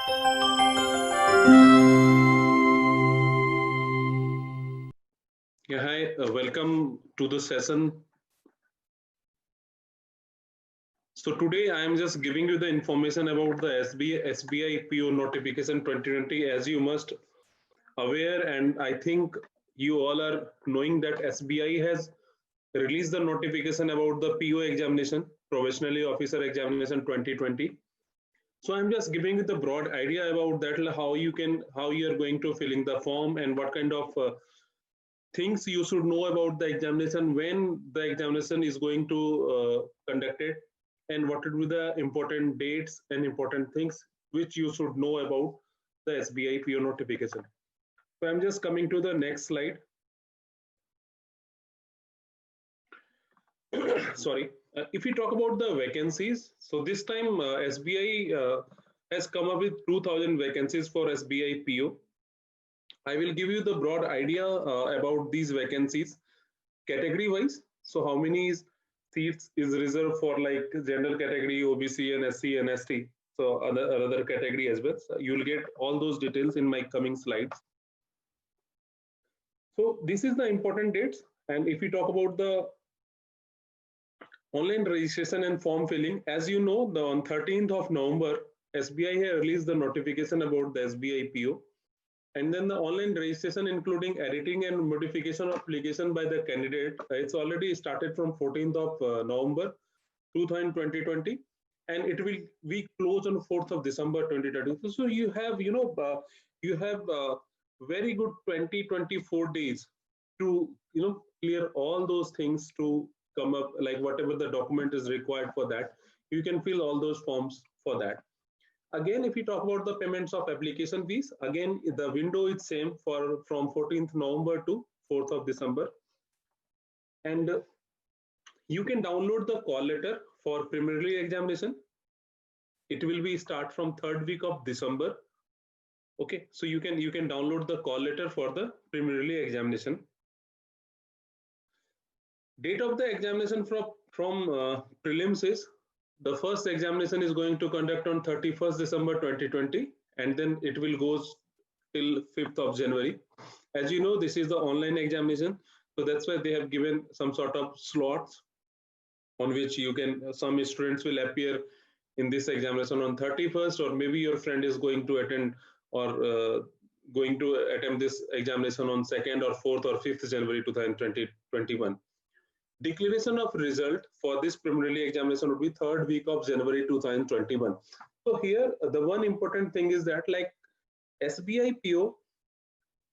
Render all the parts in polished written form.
Yeah, hi, welcome to the session. So today I am just giving you the information about the SBI PO notification 2020. As you must aware, and I think you all are knowing that SBI has released the notification about the PO examination, Professionally Officer Examination 2020. So I'm just giving you the broad idea about that, like how you are going to filling the form and what kind of things you should know about the examination, when the examination is going to conducted, and what would be the important dates and important things which you should know about the SBI PO notification. So I'm just coming to the next slide. Sorry. If we talk about the vacancies, so this time SBI has come up with 2,000 vacancies for SBI PO. I will give you the broad idea about these vacancies category wise. So how many seats is reserved for like general category, OBC and SC and ST. So another category as well. So you'll get all those details in my coming slides. So this is the important dates. And if we talk about the online registration and form filling, as you know, on 13th of November, SBI has released the notification about the SBI PO. And then the online registration, including editing and modification of application by the candidate, it's already started from 14th of November 2020, and it will be closed on 4th of December 2020. So you have, you have very good 20-24 days to, clear all those things to come up, like whatever the document is required for that. You can fill all those forms for that. Again, if we talk about the payments of application fees, again, the window is same for from 14th November to 4th of December. And you can download the call letter for preliminary examination. It will be start from 3rd week of December. Okay, so you can download the call letter for the preliminary examination. Date of the examination from prelims is the first examination is going to conduct on 31st December 2020, and then it will go till 5th of January. As you know, this is the online examination, so that's why they have given some sort of slots on which you can, some students will appear in this examination on 31st, or maybe your friend is going to attend or going to attempt this examination on 2nd or 4th or 5th January 2021. Declaration of result for this preliminary examination would be 3rd week of January 2021. So here, the one important thing is that like SBI PO,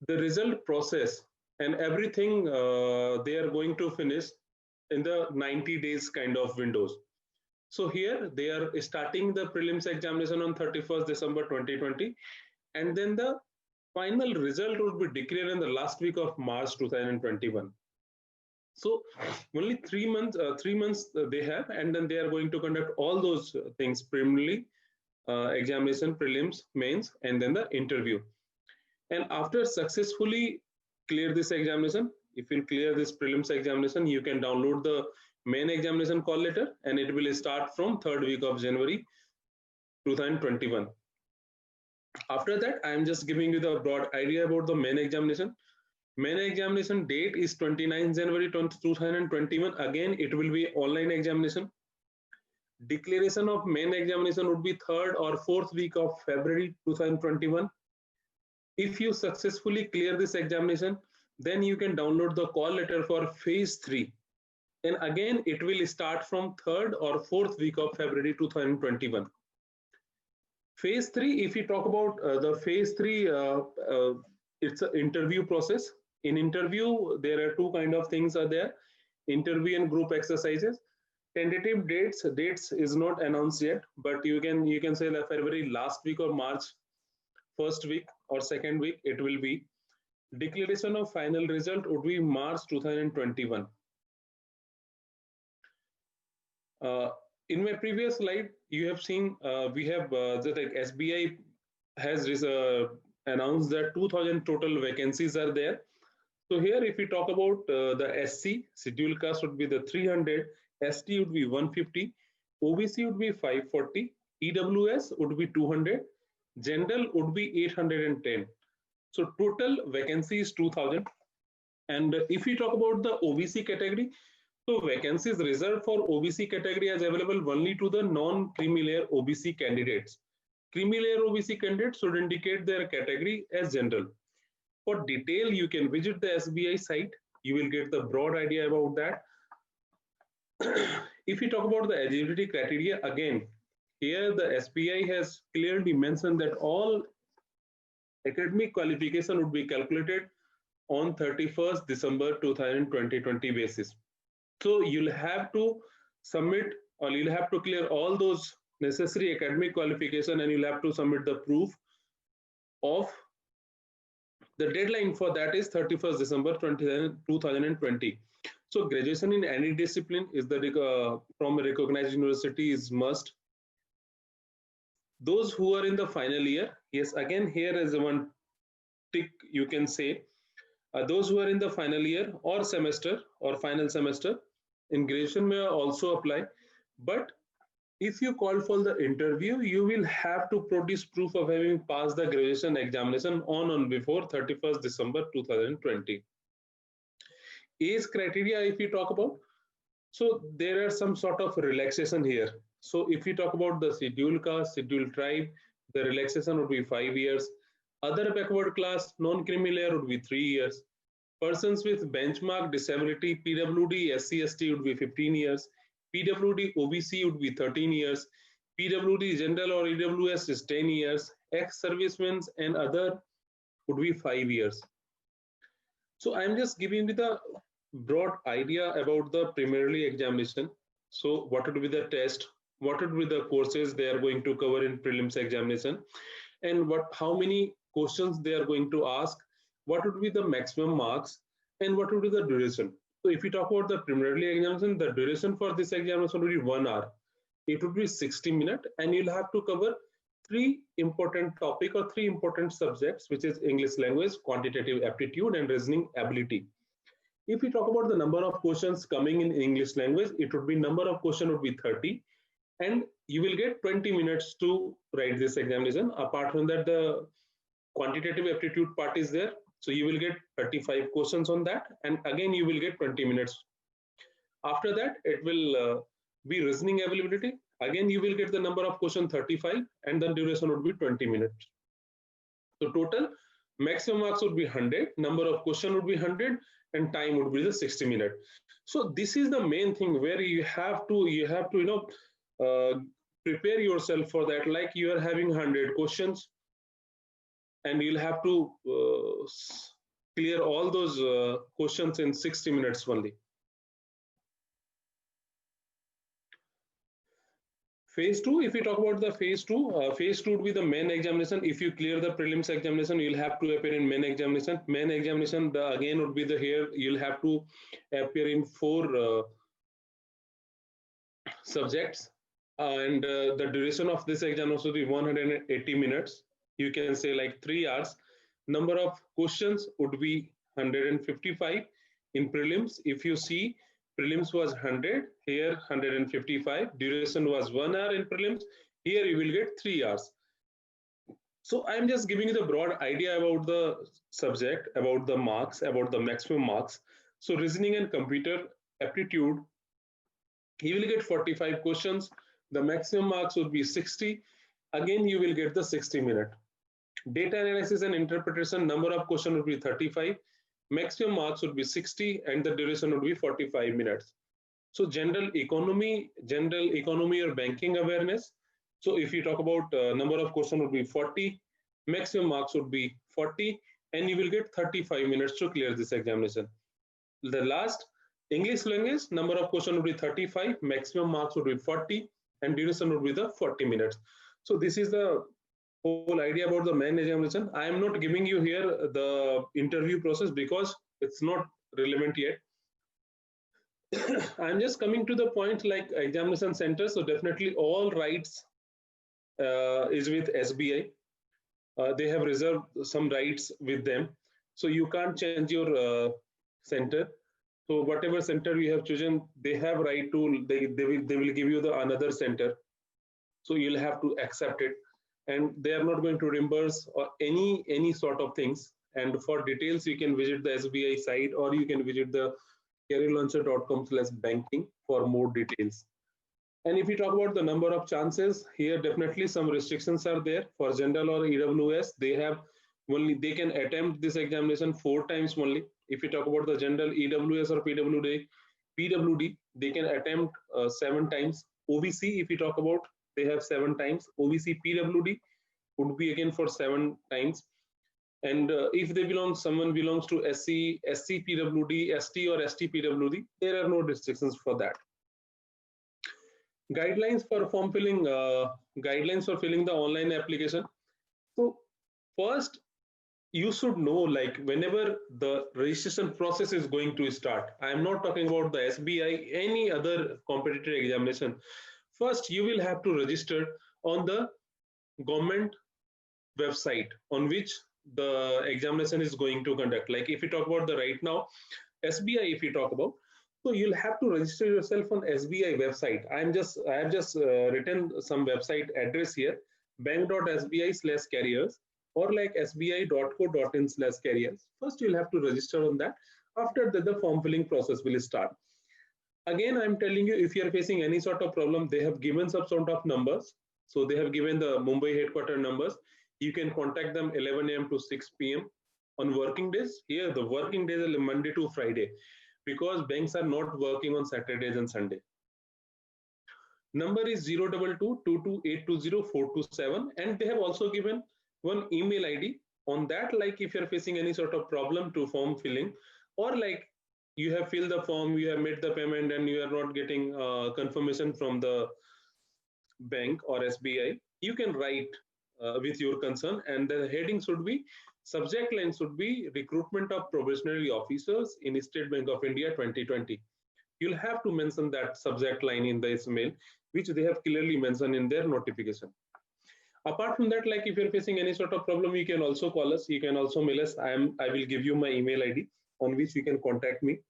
the result process and everything they are going to finish in the 90 days kind of windows. So here they are starting the prelims examination on 31st December 2020, and then the final result would be declared in the last week of March 2021. So only 3 months, 3 months they have, and then they are going to conduct all those things: preliminary examination, prelims, mains, and then the interview. And after successfully clear this examination, if you clear this prelims examination, you can download the main examination call letter, and it will start from 3rd week of January 2021. After that, I am just giving you the broad idea about the main examination. Main examination date is 29 January 2021. Again, it will be online examination. Declaration of main examination would be 3rd or 4th week of February 2021. If you successfully clear this examination, then you can download the call letter for phase 3. And again, it will start from 3rd or 4th week of February 2021. Phase 3, if you talk about the phase 3, it's an interview process. In interview, there are two kind of things are there: interview and group exercises. Tentative dates is not announced yet, but you can say that February last week or March first week or second week it will be. Declaration of final result would be March 2021. In my previous slide, you have seen we have that like SBI has announced that 2,000 total vacancies are there. So here, if we talk about the SC, scheduled caste would be the 300, ST would be 150, OBC would be 540, EWS would be 200, General would be 810. So total vacancy is 2000. And if we talk about the OBC category, so vacancies reserved for OBC category is available only to the non-creamy layer OBC candidates. Creamy layer OBC candidates should indicate their category as general. For detail, you can visit the SBI site. You will get the broad idea about that. If we talk about the eligibility criteria, again, here the SBI has clearly mentioned that all academic qualification would be calculated on 31st December 2020 basis. So you'll have to submit, or you'll have to clear all those necessary academic qualification, and you'll have to submit the proof of the deadline for that is 31st December 2020. So graduation in any discipline is the from a recognized university is must. Those who are in the final year, yes, again here is one tick you can say. Those who are in the final year or semester or final semester in graduation may also apply. But if you call for the interview, you will have to produce proof of having passed the graduation examination on before 31st December 2020. Age criteria, if we talk about, so there are some sort of relaxation here. So if we talk about the scheduled caste, scheduled tribe, the relaxation would be 5 years. Other backward class, non-creamy layer would be 3 years. Persons with benchmark disability, PWD, SC/ST would be 15 years. PWD OBC would be 13 years. PWD general or EWS is 10 years. Ex-servicemen and other would be 5 years. So I'm just giving you the broad idea about the preliminary examination. So what would be the test? What would be the courses they are going to cover in prelims examination? And how many questions they are going to ask? What would be the maximum marks? And what would be the duration? So if we talk about the preliminary examination, the duration for this examination would be 1 hour. It would be 60 minutes, and you'll have to cover 3 important topics or 3 important subjects, which is English language, quantitative aptitude, and reasoning ability. If we talk about the number of questions coming in English language, it would be number of questions would be 30, and you will get 20 minutes to write this examination. Apart from that, the quantitative aptitude part is there. So you will get 35 questions on that, and again you will get 20 minutes. After that, it will be reasoning ability. Again, you will get the number of questions 35, and the duration would be 20 minutes. So total maximum marks would be 100, number of questions would be 100, and time would be the 60 minutes. So this is the main thing where you have to prepare yourself for that. Like you are having 100 questions, and you'll have to clear all those questions in 60 minutes only. Phase 2, if we talk about the phase 2, phase 2 would be the main examination. If you clear the prelims examination, you'll have to appear in main examination. Main examination, again, would be here, you'll have to appear in 4 subjects. And the duration of this exam also be 180 minutes. You can say like 3 hours. Number of questions would be 155 in prelims. If you see, prelims was 100, here 155. Duration was 1 hour in prelims. Here you will get 3 hours. So I'm just giving you the broad idea about the subject, about the marks, about the maximum marks. So reasoning and computer aptitude, you will get 45 questions. The maximum marks would be 60. Again, you will get the 60 minute. Data analysis and interpretation, number of questions would be 35. Maximum marks would be 60, and the duration would be 45 minutes. So general economy or banking awareness. So if you talk about number of questions would be 40, maximum marks would be 40, and you will get 35 minutes to clear this examination. The last, English language, number of questions would be 35, maximum marks would be 40, and duration would be the 40 minutes. So this is the whole idea about the main examination. I am not giving you here the interview process because it's not relevant yet. I'm just coming to the point like examination center. So definitely all rights is with SBI. They have reserved some rights with them. So you can't change your center. So whatever center you have chosen, they have right to, they will give you the another center. So you'll have to accept it. and they are not going to reimburse or any sort of things. And for details, you can visit the SBI site, or you can visit the careerlauncher.com/banking for more details. And if we talk about the number of chances, here definitely some restrictions are there. For general or EWS, they can attempt this examination 4 times only. If we talk about the general, EWS or PWD, they can attempt 7 times. OBC, if we talk about, they have 7 times. OBC PWD would be again for 7 times. And if someone belongs to SC, PWD, ST or ST PWD, there are no restrictions for that. Guidelines for form filling, guidelines for filling the online application. So first, you should know, like, whenever the registration process is going to start, I am not talking about the SBI, any other competitive examination. First, you will have to register on the government website on which the examination is going to conduct. Like if you talk about the right now, SBI, if you talk about, so you'll have to register yourself on SBI website. I have just written some website address here, bank.sbi/careers, or like sbi.co.in/careers. First, you'll have to register on that. After that, the form filling process will start. Again, I'm telling you, if you're facing any sort of problem, they have given some sort of numbers. So they have given the Mumbai headquarter numbers. You can contact them 11 a.m. to 6 p.m. on working days. Here, the working days are Monday to Friday, because banks are not working on Saturdays and Sunday. Number is 022-22820427, and they have also given one email ID on that. Like if you're facing any sort of problem to form filling, or like you have filled the form, you have made the payment, and you are not getting confirmation from the bank or SBI, you can write with your concern, and the heading should be, subject line should be recruitment of probationary officers in State Bank of India 2020. You'll have to mention that subject line in this email, which they have clearly mentioned in their notification. Apart from that, like if you're facing any sort of problem, you can also call us, you can also mail us. I will give you my email ID on which you can contact me.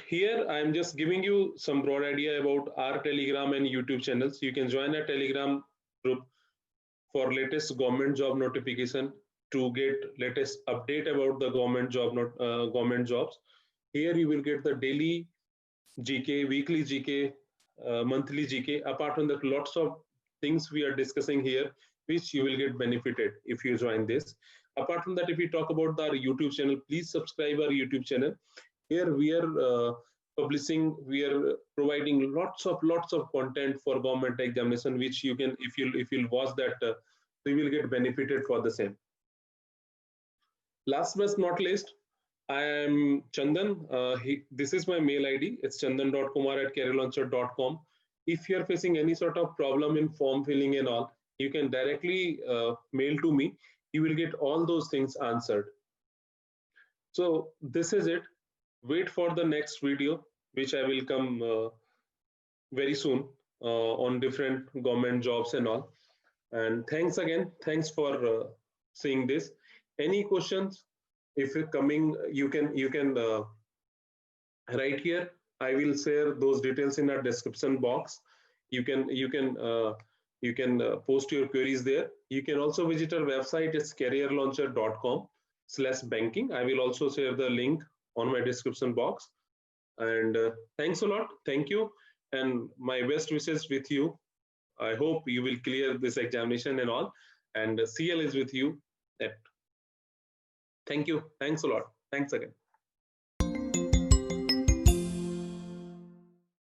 Here I am just giving you some broad idea about our Telegram and YouTube channels. You can join our Telegram group for latest government job notification, to get latest update about the government jobs. Here you will get the daily GK, weekly GK, monthly GK. Apart from that, lots of things we are discussing here, which you will get benefited if you join this. Apart from that, if we talk about our YouTube channel, please subscribe our YouTube channel. Here we are we are providing lots of content for government examination, which you can, if you'll watch that, you will get benefited for the same. Last but not least, I am Chandan. This is my mail ID. It's chandan.kumar@careerlauncher.com. If you are facing any sort of problem in form filling and all, you can directly mail to me. You will get all those things answered. So this is it. Wait for the next video, which I will come very soon on different government jobs and all. And thanks again. Thanks for seeing this. Any questions? If you're coming, you can write here. I will share those details in our description box. You can post your queries there. You can also visit our website. It's careerlauncher.com/banking. I will also share the link on my description box. And thanks a lot. Thank you. And my best wishes with you. I hope you will clear this examination and all. And CL is with you. Thank you. Thanks a lot. Thanks again.